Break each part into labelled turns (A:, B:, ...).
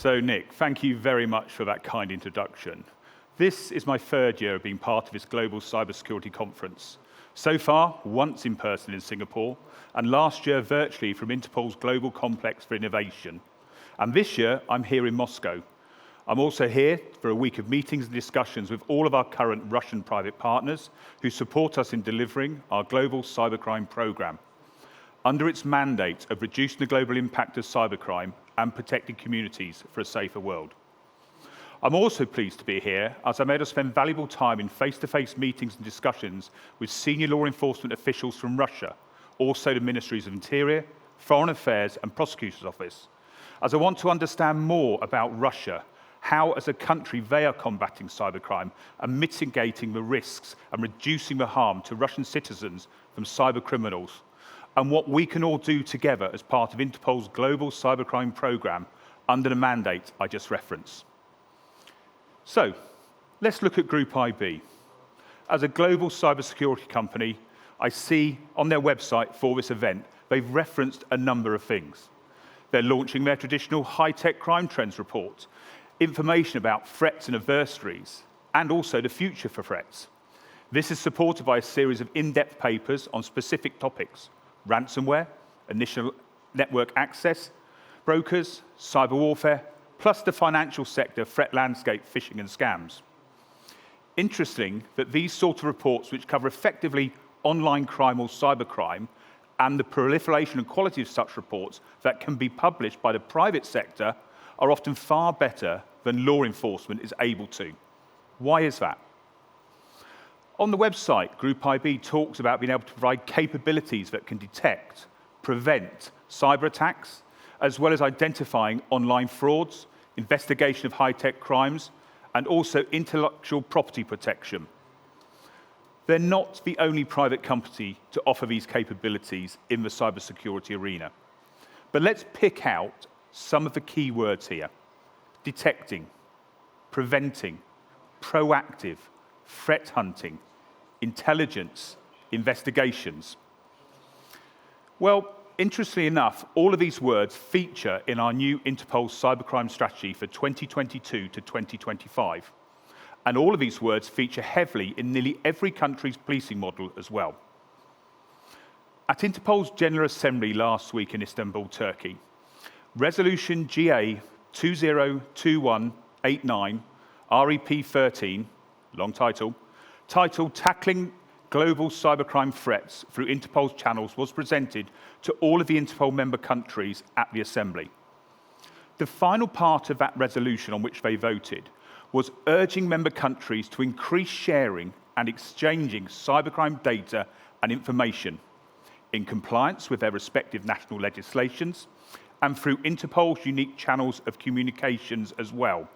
A: So, Nick, thank you very much for that kind introduction. This is my third year of being part of this Global Cybersecurity Conference. So far, once in person in Singapore, and last year virtually from Interpol's Global Complex for Innovation. And this year, I'm here in Moscow. I'm also here for a week of meetings and discussions with all of our current Russian private partners who support us in delivering our Global Cybercrime Programme. Under its mandate of reducing the global impact of cybercrime and protecting communities for a safer world. I'm also pleased to be here as I'm able to spend valuable time in face-to-face meetings and discussions with senior law enforcement officials from Russia, also the Ministries of Interior, Foreign Affairs and Prosecutor's Office, as I want to understand more about Russia, how as a country they are combating cybercrime and mitigating the risks and reducing the harm to Russian citizens from cyber criminals, and what we can all do together as part of Interpol's Global Cybercrime Programme under the mandate I just referenced. So, let's look at Group IB. As a global cybersecurity company, I see on their website for this event, they've referenced a number of things. They're launching their traditional high-tech crime trends report, information about threats and adversaries, and also the future for threats. This is supported by a series of in-depth papers on specific topics: ransomware, initial network access, brokers, cyber warfare, plus the financial sector, threat landscape, phishing and scams. Interesting that these sort of reports, which cover effectively online crime or cybercrime, and the proliferation and quality of such reports that can be published by the private sector, are often far better than law enforcement is able to. Why is that? On the website, Group IB talks about being able to provide capabilities that can detect, prevent cyber attacks, as well as identifying online frauds, investigation of high-tech crimes, and also intellectual property protection. They're not the only private company to offer these capabilities in the cybersecurity arena. But let's pick out some of the key words here: detecting, preventing, proactive, threat hunting, intelligence, investigations. Well, interestingly enough, all of these words feature in our new Interpol cybercrime strategy for 2022 to 2025. And all of these words feature heavily in nearly every country's policing model as well. At Interpol's General Assembly last week in Istanbul, Turkey, Resolution GA 202189, REP 13, long title, titled Tackling Global Cybercrime Threats Through Interpol's Channels, was presented to all of the Interpol member countries at the Assembly. The final part of that resolution on which they voted was urging member countries to increase sharing and exchanging cybercrime data and information in compliance with their respective national legislations and through Interpol's unique channels of communications as well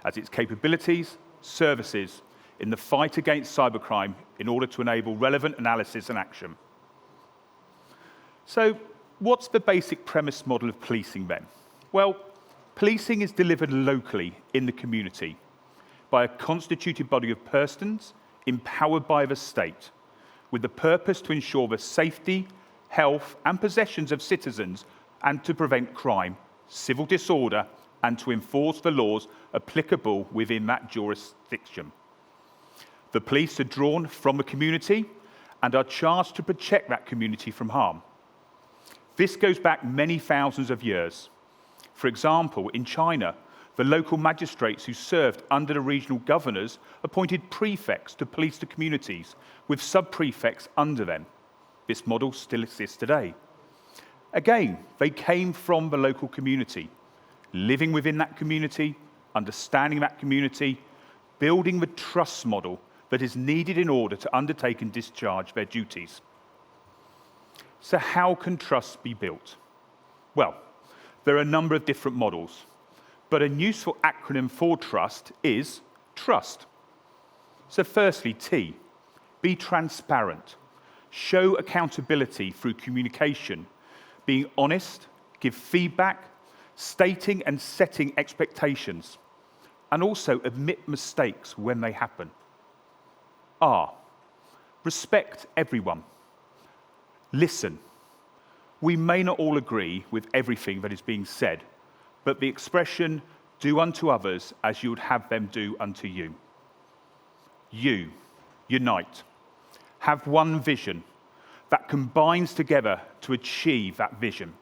A: as its capabilities, services, in the fight against cybercrime in order to enable relevant analysis and action. So, what's the basic premise model of policing then? Well, policing is delivered locally in the community by a constituted body of persons empowered by the state with the purpose to ensure the safety, health and possessions of citizens and to prevent crime, civil disorder and to enforce the laws applicable within that jurisdiction. The police are drawn from the community and are charged to protect that community from harm. This goes back many thousands of years. For example, in China, the local magistrates who served under the regional governors appointed prefects to police the communities, with sub-prefects under them. This model still exists today. Again, they came from the local community, living within that community, understanding that community, building the trust model that is needed in order to undertake and discharge their duties. So how can trust be built? Well, there are a number of different models, but a useful acronym for trust is TRUST. So firstly, T, be transparent, show accountability through communication, being honest, give feedback, stating and setting expectations, and also admit mistakes when they happen. R, respect everyone. Listen. We may not all agree with everything that is being said, but the expression, Do unto others as you would have them do unto you. You, unite. Have one vision that combines together to achieve that vision.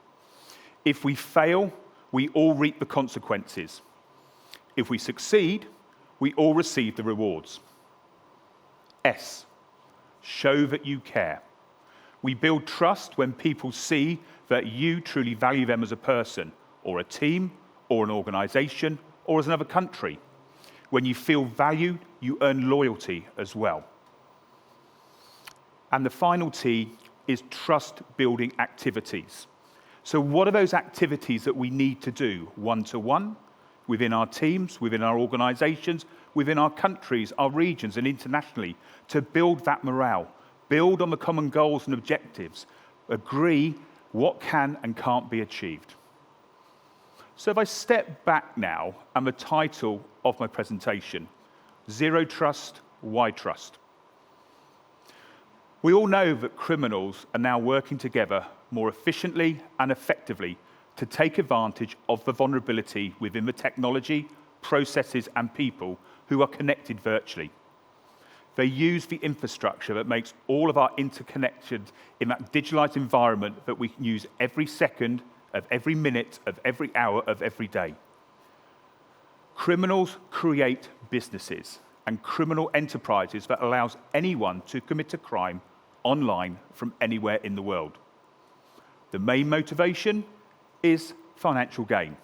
A: If we fail, we all reap the consequences. If we succeed, we all receive the rewards. S, show that you care. We build trust when people see that you truly value them as a person, or a team, or an organization, or as another country. When you feel valued, you earn loyalty as well. And the final T is trust-building activities. So what are those activities that we need to do one-to-one, within our teams, within our organizations, within our countries, our regions, and internationally, to build that morale, build on the common goals and objectives, agree what can and can't be achieved. So if I step back now, and the title of my presentation, Zero Trust, Why Trust? We all know that criminals are now working together more efficiently and effectively to take advantage of the vulnerability within the technology, processes, and people who are connected virtually. They use the infrastructure that makes all of our interconnected in that digitalized environment that we can use every second of every minute of every hour of every day. Criminals create businesses and criminal enterprises that allows anyone to commit a crime online from anywhere in the world. The main motivation is financial gain,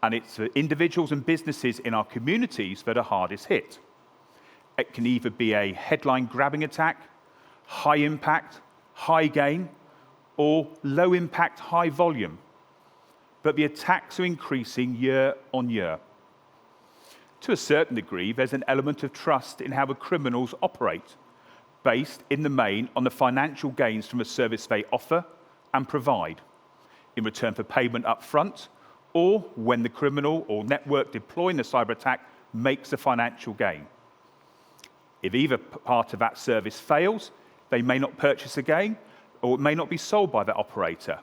A: and it's the individuals and businesses in our communities that are hardest hit. It can either be a headline-grabbing attack, high impact, high gain, or low impact, high volume. But the attacks are increasing year on year. To a certain degree, there's an element of trust in how the criminals operate, based in the main on the financial gains from the service they offer and provide, in return for payment up front, or when the criminal or network deploying the cyber attack makes a financial gain. If either part of that service fails, they may not purchase again, or it may not be sold by that operator.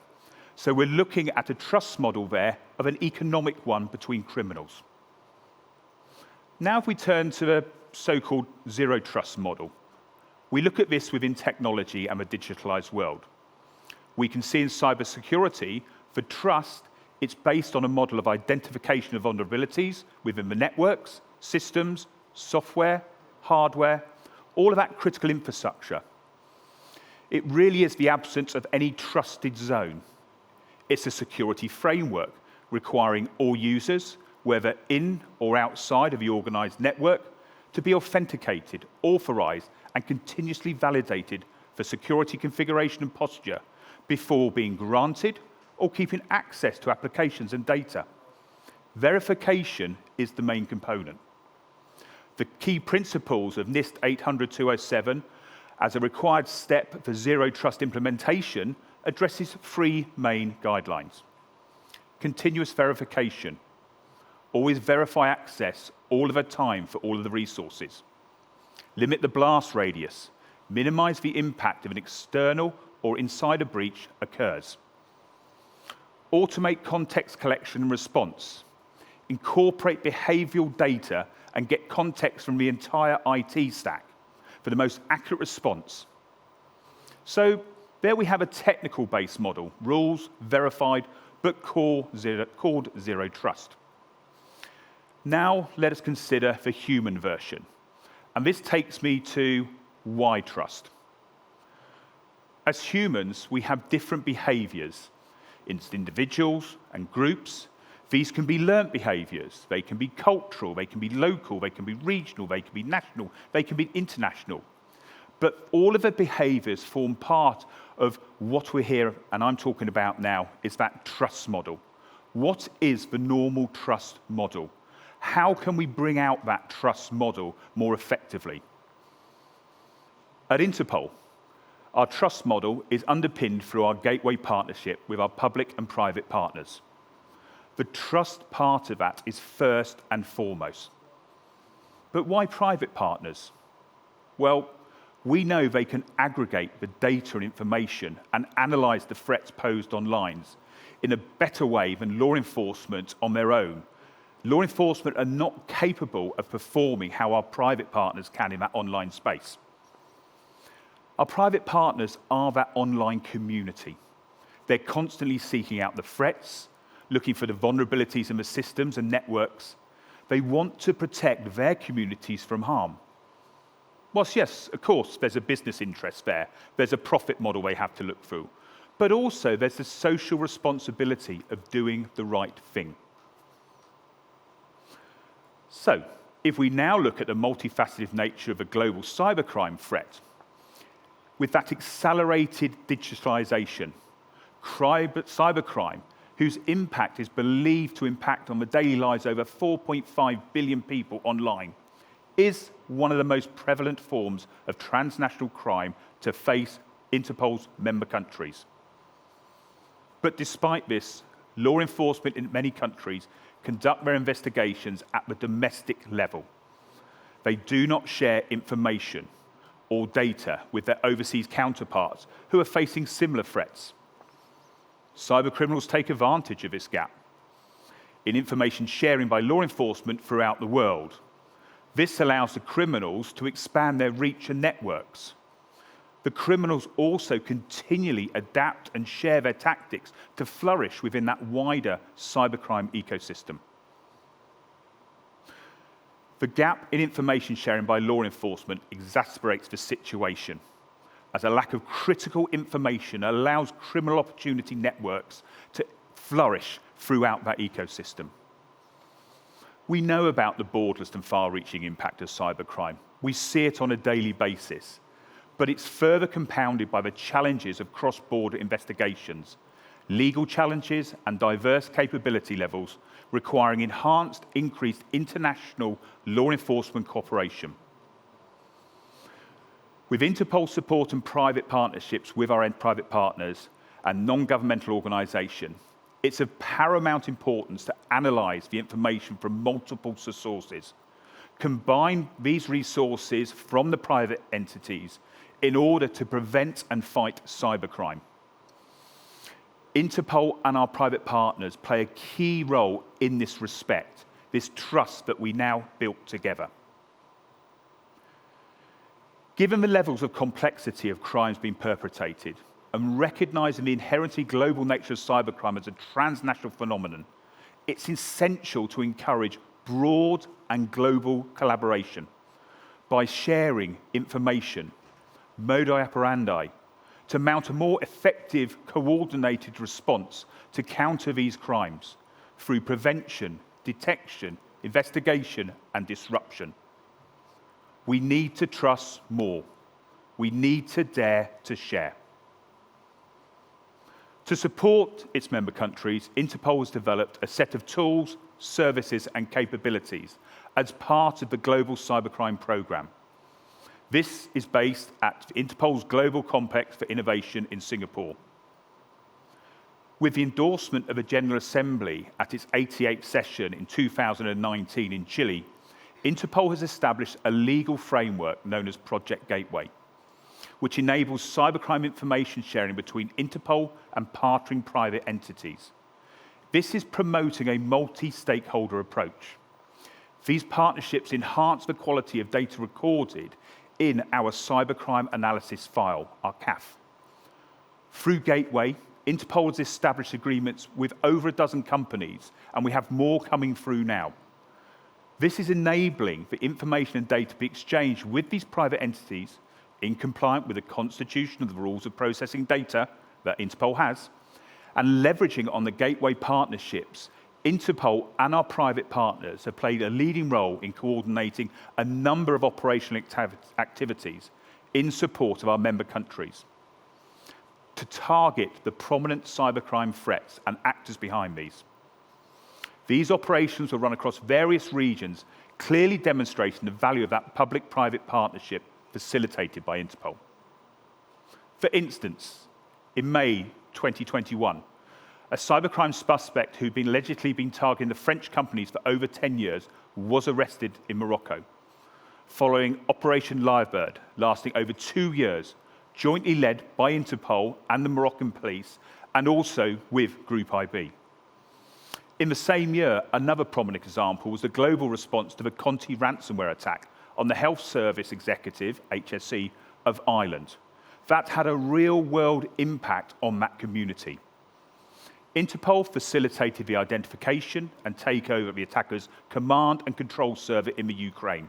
A: So we're looking at a trust model there of an economic one between criminals. Now if we turn to the so-called zero trust model, we look at this within technology and the digitalized world. We can see in cybersecurity, for trust, it's based on a model of identification of vulnerabilities within the networks, systems, software, hardware, all of that critical infrastructure. It really is the absence of any trusted zone. It's a security framework requiring all users, whether in or outside of the organized network, to be authenticated, authorized, and continuously validated for security configuration and posture before being granted or keeping access to applications and data. Verification is the main component. The key principles of NIST 800-207 as a required step for zero trust implementation addresses three main guidelines. Continuous verification. Always verify access all of the time for all of the resources. Limit the blast radius. Minimize the impact of an external or insider breach occurs. Automate context collection and response. Incorporate behavioral data and get context from the entire IT stack for the most accurate response. So there we have a technical-based model, rules, verified, but called zero trust. Now let us consider the human version. And this takes me to why trust. As humans, we have different behaviors. It's individuals and groups. These can be learnt behaviors. They can be cultural, they can be local, they can be regional, they can be national, they can be international. But all of the behaviors form part of what we're here, and I'm talking about now, is that trust model. What is the normal trust model? How can we bring out that trust model more effectively? At INTERPOL, our trust model is underpinned through our gateway partnership with our public and private partners. The trust part of that is first and foremost. But why private partners? Well, we know they can aggregate the data and information and analyze the threats posed online in a better way than law enforcement on their own. Law enforcement are not capable of performing how our private partners can in that online space. Our private partners are that online community. They're constantly seeking out the threats, looking for the vulnerabilities in the systems and networks. They want to protect their communities from harm. Whilst, yes, of course, there's a business interest there. There's a profit model they have to look through. But also, there's the social responsibility of doing the right thing. So, if we now look at the multifaceted nature of a global cybercrime threat, with that accelerated digitalization, cybercrime, whose impact is believed to impact on the daily lives of over 4.5 billion people online, is one of the most prevalent forms of transnational crime to face Interpol's member countries. But despite this, law enforcement in many countries conduct their investigations at the domestic level. They do not share information or data with their overseas counterparts who are facing similar threats. Cybercriminals take advantage of this gap in information sharing by law enforcement throughout the world. This allows the criminals to expand their reach and networks. The criminals also continually adapt and share their tactics to flourish within that wider cybercrime ecosystem. The gap in information sharing by law enforcement exacerbates the situation, as a lack of critical information allows criminal opportunity networks to flourish throughout that ecosystem. We know about the borderless and far-reaching impact of cybercrime. We see it on a daily basis, but it's further compounded by the challenges of cross-border investigations, legal challenges and diverse capability levels requiring enhanced, increased international law enforcement cooperation. With Interpol support and private partnerships with our private partners and non-governmental organisations, it's of paramount importance to analyse the information from multiple sources, combine these resources from the private entities in order to prevent and fight cybercrime. Interpol and our private partners play a key role in this respect, this trust that we now built together. Given the levels of complexity of crimes being perpetrated, and recognising the inherently global nature of cybercrime as a transnational phenomenon, it's essential to encourage broad and global collaboration by sharing information, modi operandi, to mount a more effective, coordinated response to counter these crimes through prevention, detection, investigation, and disruption. We need to trust more. We need to dare to share. To support its member countries, Interpol has developed a set of tools, services, and capabilities as part of the Global Cybercrime Programme. This is based at Interpol's Global Complex for Innovation in Singapore. With the endorsement of a General Assembly at its 88th session in 2019 in Chile, Interpol has established a legal framework known as Project Gateway, which enables cybercrime information sharing between Interpol and partnering private entities. This is promoting a multi-stakeholder approach. These partnerships enhance the quality of data recorded in our cybercrime analysis file, our CAF. Through Gateway, Interpol has established agreements with over a dozen companies, and we have more coming through now. This is enabling the information and data to be exchanged with these private entities in compliance with the Constitution of the Rules of Processing Data that Interpol has, and leveraging on the Gateway partnerships. Interpol and our private partners have played a leading role in coordinating a number of operational activities in support of our member countries to target the prominent cybercrime threats and actors behind these. These operations will run across various regions, clearly demonstrating the value of that public-private partnership facilitated by Interpol. For instance, in May 2021, a cybercrime suspect who'd been allegedly targeting the French companies for over 10 years was arrested in Morocco, following Operation Lyrebird, lasting over 2 years, jointly led by Interpol and the Moroccan police, and also with Group IB. In the same year, another prominent example was the global response to the Conti ransomware attack on the Health Service Executive, HSE, of Ireland. That had a real-world impact on that community. Interpol facilitated the identification and takeover of the attacker's command and control server in the Ukraine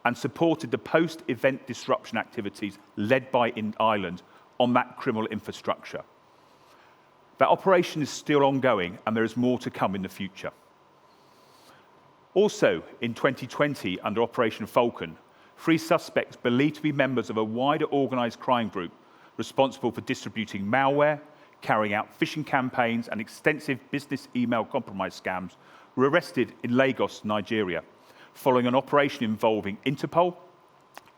A: and supported the post-event disruption activities led by Ireland on that criminal infrastructure. That operation is still ongoing, and there is more to come in the future. Also, in 2020, under Operation Falcon, 3 suspects believed to be members of a wider organised crime group responsible for distributing malware, carrying out phishing campaigns, and extensive business email compromise scams were arrested in Lagos, Nigeria, following an operation involving Interpol,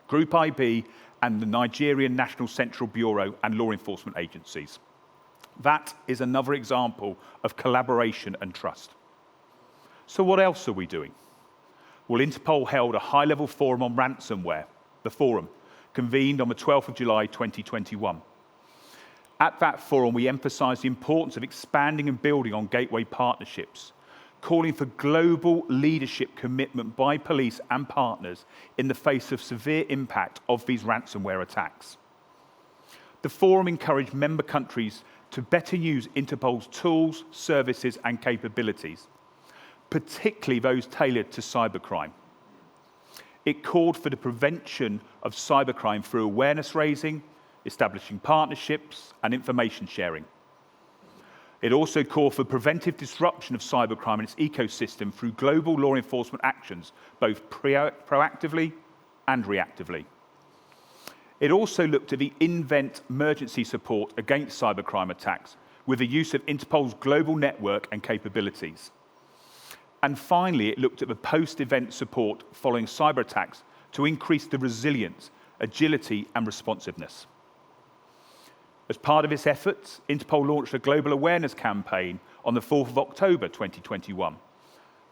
A: Group IB, and the Nigerian National Central Bureau and law enforcement agencies. That is another example of collaboration and trust. So what else are we doing? Well, Interpol held a high-level forum on ransomware, the forum, convened on the 12th of July 2021. At that forum, we emphasised the importance of expanding and building on gateway partnerships, calling for global leadership commitment by police and partners in the face of severe impact of these ransomware attacks. The forum encouraged member countries to better use Interpol's tools, services, and capabilities, particularly those tailored to cybercrime. It called for the prevention of cybercrime through awareness raising, establishing partnerships, and information sharing. It also called for preventive disruption of cybercrime and its ecosystem through global law enforcement actions, both proactively and reactively. It also looked at the INVENT emergency support against cybercrime attacks with the use of Interpol's global network and capabilities. And finally, it looked at the post-event support following cyber attacks to increase the resilience, agility, and responsiveness. As part of its efforts, Interpol launched a global awareness campaign on the 4th of October 2021,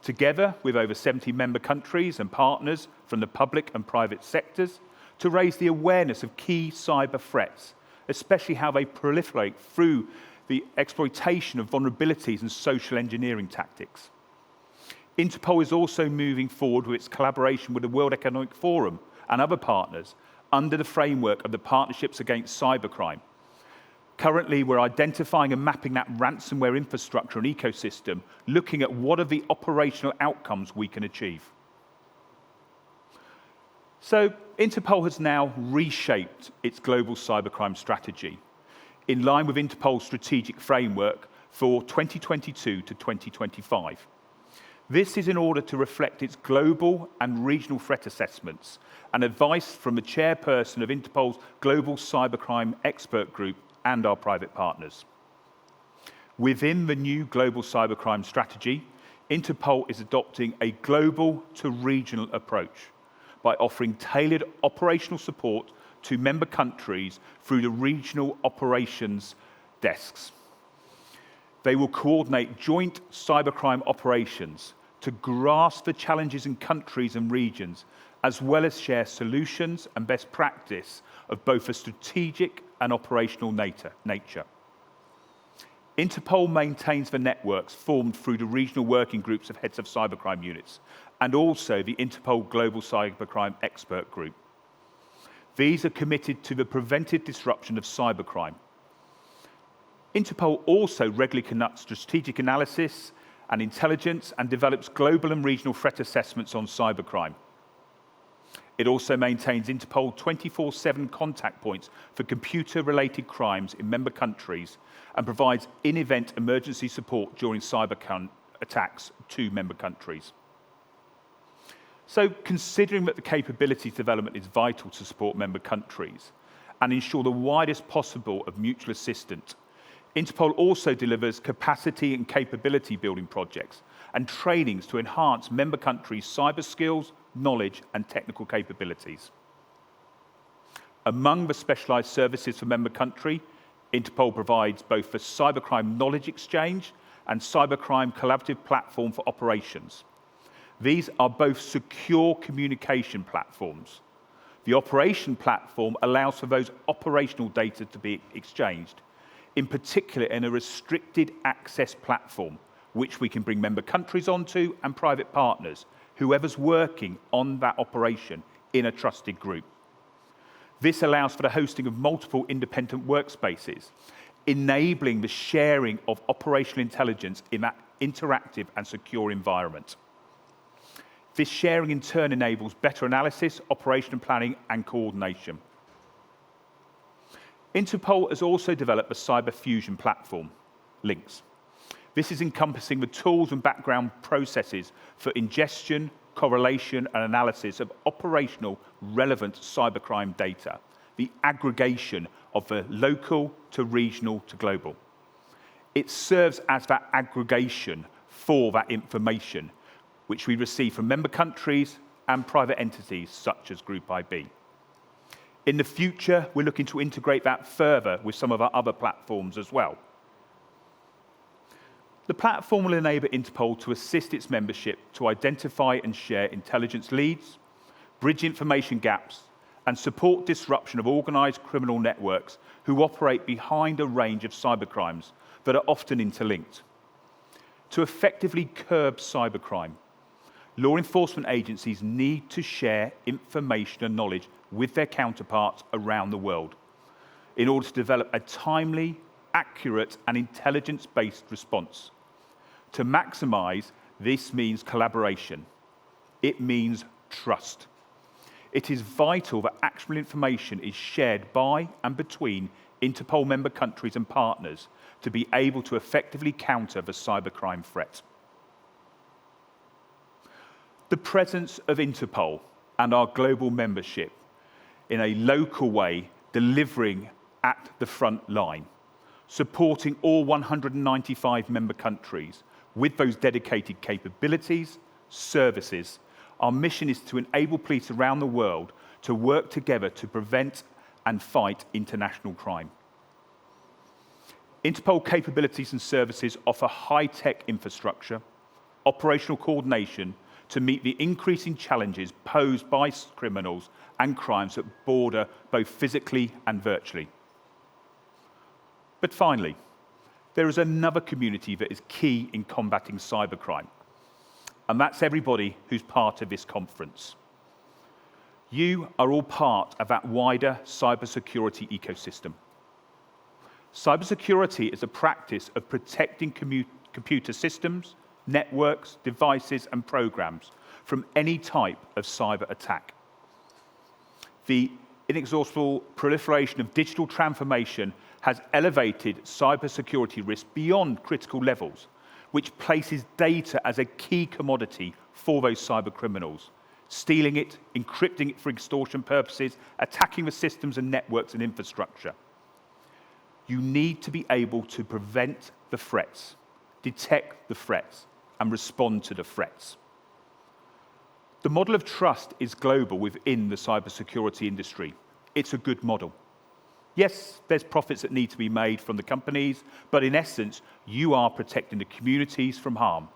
A: together with over 70 member countries and partners from the public and private sectors, to raise the awareness of key cyber threats, especially how they proliferate through the exploitation of vulnerabilities and social engineering tactics. Interpol is also moving forward with its collaboration with the World Economic Forum and other partners under the framework of the Partnerships Against Cybercrime. Currently, we're identifying and mapping that ransomware infrastructure and ecosystem, looking at what are the operational outcomes we can achieve. So, Interpol has now reshaped its global cybercrime strategy in line with Interpol's strategic framework for 2022 to 2025. This is in order to reflect its global and regional threat assessments and advice from the chairperson of Interpol's Global Cybercrime Expert Group and our private partners. Within the new global cybercrime strategy, Interpol is adopting a global to regional approach by offering tailored operational support to member countries through the regional operations desks. They will coordinate joint cybercrime operations to grasp the challenges in countries and regions, as well as share solutions and best practice of both a strategic and operational nature. Interpol maintains the networks formed through the regional working groups of heads of cybercrime units, and also the Interpol Global Cybercrime Expert Group. These are committed to the preventive disruption of cybercrime. Interpol also regularly conducts strategic analysis and intelligence and develops global and regional threat assessments on cybercrime. It also maintains Interpol 24/7 contact points for computer-related crimes in member countries and provides in-event emergency support during cyber attacks to member countries. So, considering that the capabilities development is vital to support member countries and ensure the widest possible of mutual assistance, Interpol also delivers capacity and capability building projects and trainings to enhance member countries' cyber skills, knowledge, and technical capabilities. Among the specialised services for member country, Interpol provides both the cybercrime knowledge exchange and cybercrime collaborative platform for operations. These are both secure communication platforms. The operation platform allows for those operational data to be exchanged, in particular in a restricted access platform, which we can bring member countries onto and private partners, whoever's working on that operation in a trusted group. This allows for the hosting of multiple independent workspaces, enabling the sharing of operational intelligence in that interactive and secure environment. This sharing in turn enables better analysis, operational planning, and coordination. Interpol has also developed a cyber fusion platform, Links. This is encompassing the tools and background processes for ingestion, correlation, and analysis of operational relevant cybercrime data, the aggregation of the local to regional to global. It serves as that aggregation for that information, which we receive from member countries and private entities such as Group IB. In the future, we're looking to integrate that further with some of our other platforms as well. The platform will enable Interpol to assist its membership to identify and share intelligence leads, bridge information gaps, and support disruption of organised criminal networks who operate behind a range of cybercrimes that are often interlinked. To effectively curb cybercrime, law enforcement agencies need to share information and knowledge with their counterparts around the world in order to develop a timely, accurate, and intelligence-based response. To maximise, this means collaboration. It means trust. It is vital that actionable information is shared by and between Interpol member countries and partners to be able to effectively counter the cybercrime threat. The presence of Interpol and our global membership in a local way, delivering at the front line, supporting all 195 member countries with those dedicated capabilities, services. Our mission is to enable police around the world to work together to prevent and fight international crime. Interpol capabilities and services offer high-tech infrastructure, operational coordination to meet the increasing challenges posed by criminals and crimes that border both physically and virtually. But finally, there is another community that is key in combating cybercrime, and that's everybody who's part of this conference. You are all part of that wider cybersecurity ecosystem. Cybersecurity is a practice of protecting computer systems, networks, devices, and programs from any type of cyber attack. The inexhaustible proliferation of digital transformation has elevated cybersecurity risk beyond critical levels, which places data as a key commodity for those cyber criminals, stealing it, encrypting it for extortion purposes, attacking the systems and networks and infrastructure. You need to be able to prevent the threats, detect the threats, and respond to the threats. The model of trust is global within the cybersecurity industry. It's a good model. Yes, there's profits that need to be made from the companies, but in essence, you are protecting the communities from harm,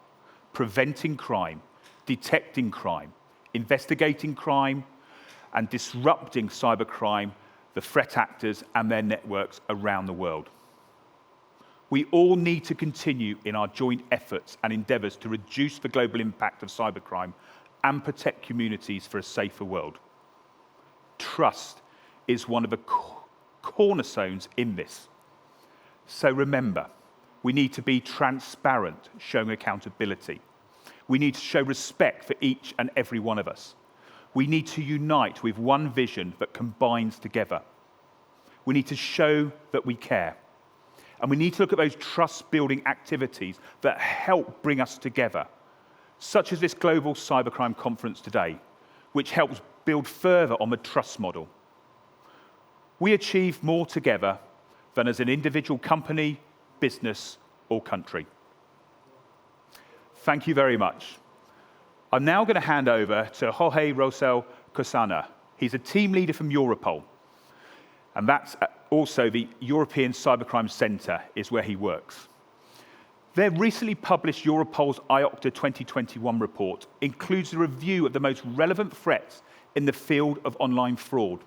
A: preventing crime, detecting crime, investigating crime, and disrupting cybercrime, the threat actors and their networks around the world. We all need to continue in our joint efforts and endeavours to reduce the global impact of cybercrime and protect communities for a safer world. Trust is one of the cornerstones in this. So remember, we need to be transparent, showing accountability. We need to show respect for each and every one of us. We need to unite with one vision that combines together. We need to show that we care. And we need to look at those trust-building activities that help bring us together, such as this Global Cybercrime Conference today, which helps build further on the trust model. We achieve more together than as an individual company, business, or country. Thank you very much. I'm now going to hand over to Jorge Rosell Cosana. He's a team leader from Europol, and that's also the European Cybercrime Centre is where he works. Their recently published Europol's IOCTA 2021 report includes a review of the most relevant threats in the field of online fraud,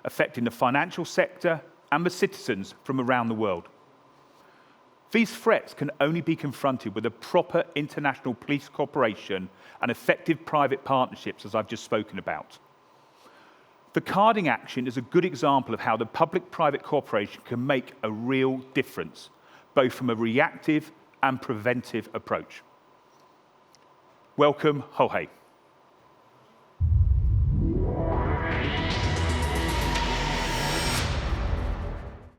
A: affecting the financial sector and the citizens from around the world. These threats can only be confronted with a proper international police cooperation and effective private partnerships, as I've just spoken about. The carding action is a good example of how the public-private cooperation can make a real difference, both from a reactive and preventive approach. Welcome, Jorge.